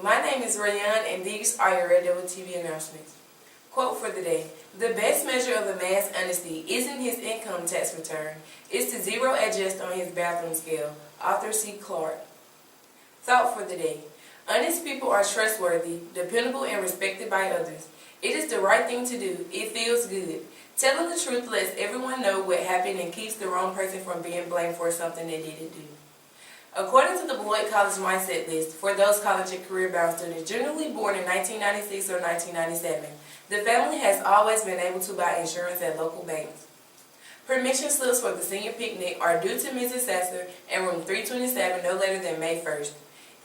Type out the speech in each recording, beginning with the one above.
my name is Rayan and these are your Rdtv announcements. Quote for the day: the best measure of a man's honesty isn't his income tax return, it's to zero adjust on his bathroom scale. Author C. Clark. Thought for the day: honest people are trustworthy, dependable, and respected by others. It is the right thing to do. It feels good. Telling the truth lets everyone know what happened and keeps the wrong person from being blamed for something they didn't do. According to the Beloit College Mindset List, for those college and career-bound students generally born in 1996 or 1997, the family has always been able to buy insurance at local banks. Permission slips for the senior picnic are due to Mrs. Sasser in room 327 no later than May 1st.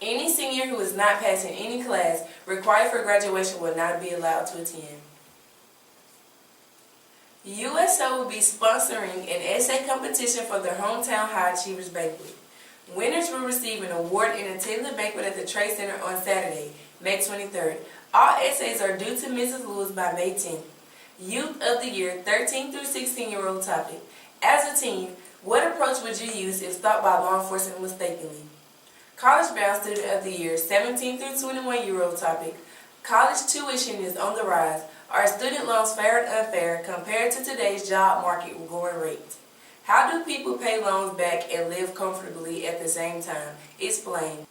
Any senior who is not passing any class required for graduation will not be allowed to attend. USO will be sponsoring an essay competition for their hometown High Achievers Banquet. Winners will receive an award in a tailored banquet at the Trade Center on Saturday, May 23rd. All essays are due to Mrs. Lewis by May 10th. Youth of the Year 13 through 16-year-old topic. As a teen, what approach would you use if stopped by law enforcement mistakenly? College-bound Student of the Year 17 through 21-year-old topic. College tuition is on the rise. Are student loans fair and unfair compared to today's job market going rate? How do people pay loans back and live comfortably at the same time? Explain.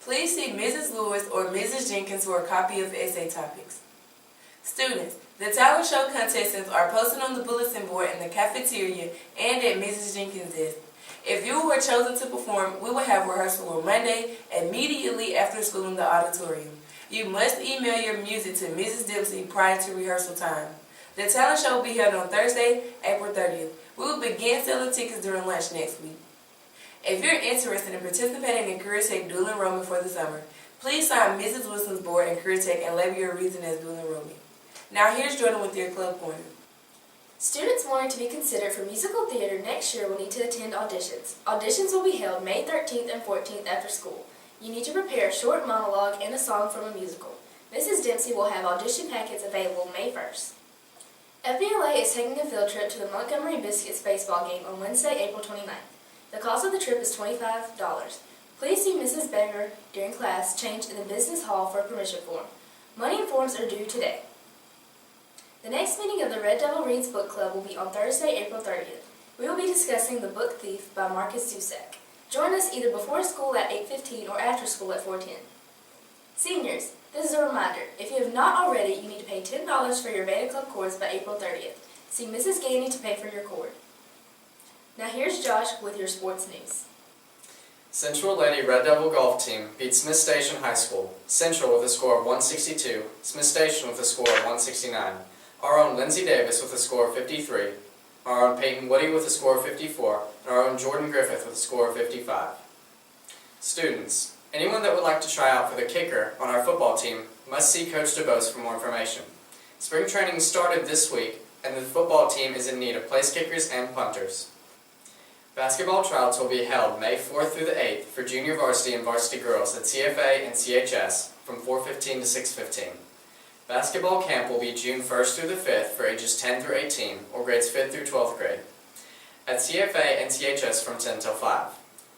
Please see Mrs. Lewis or Mrs. Jenkins for a copy of essay topics. Students, the talent show contestants are posted on the bulletin board in the cafeteria and at Mrs. Jenkins' desk. If you were chosen to perform, we will have rehearsal on Monday immediately after school in the auditorium. You must email your music to Mrs. Dempsey prior to rehearsal time. The talent show will be held on Thursday, April 30th. We will begin selling tickets during lunch next week. If you're interested in participating in Career Tech dual enrollment for the summer, please sign Mrs. Wilson's board in Career Tech and label your reason as dual enrollment. Now here's Jordan with your Club Corner. Students wanting to be considered for musical theater next year will need to attend auditions. Auditions will be held May 13th and 14th after school. You need to prepare a short monologue and a song from a musical. Mrs. Dempsey will have audition packets available May 1st. FBLA is taking a field trip to the Montgomery Biscuits baseball game on Wednesday, April 29th. The cost of the trip is $25. Please see Mrs. Becker during class change in the business hall for a permission form. Money and forms are due today. The next meeting of the Red Devil Reads Book Club will be on Thursday, April 30th. We will be discussing The Book Thief by Marcus Zusak. Join us either before school at 8:15 or after school at 4:10. Seniors, this is a reminder. If you have not already, you need to pay $10 for your Beta Club cords by April 30th. See Mrs. Gainey to pay for your cord. Now here's Josh with your sports news. Central Lady Red Devil Golf Team beat Smith Station High School. Central with a score of 162, Smith Station with a score of 169. Our own Lindsay Davis with a score of 53. Our own Peyton Woody with a score of 54, and our own Jordan Griffith with a score of 55. Students, anyone that would like to try out for the kicker on our football team must see Coach DeBose for more information. Spring training started this week, and the football team is in need of place kickers and punters. Basketball tryouts will be held May 4th through the 8th for junior varsity and varsity girls at CFA and CHS from 4:15 to 6:15. Basketball camp will be June 1st through the 5th for ages 10 through 18, or grades 5th through 12th grade, at CFA and CHS from 10 till 5.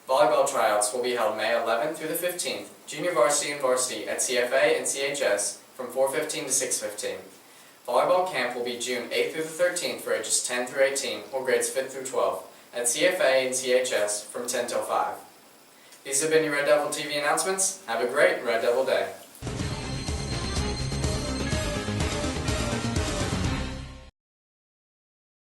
Volleyball tryouts will be held May 11th through the 15th, junior varsity and varsity at CFA and CHS from 4:15 to 6:15. Volleyball camp will be June 8th through the 13th for ages 10 through 18, or grades 5th through 12, at CFA and CHS from 10 till 5. These have been your Red Devil TV announcements. Have a great Red Devil Day.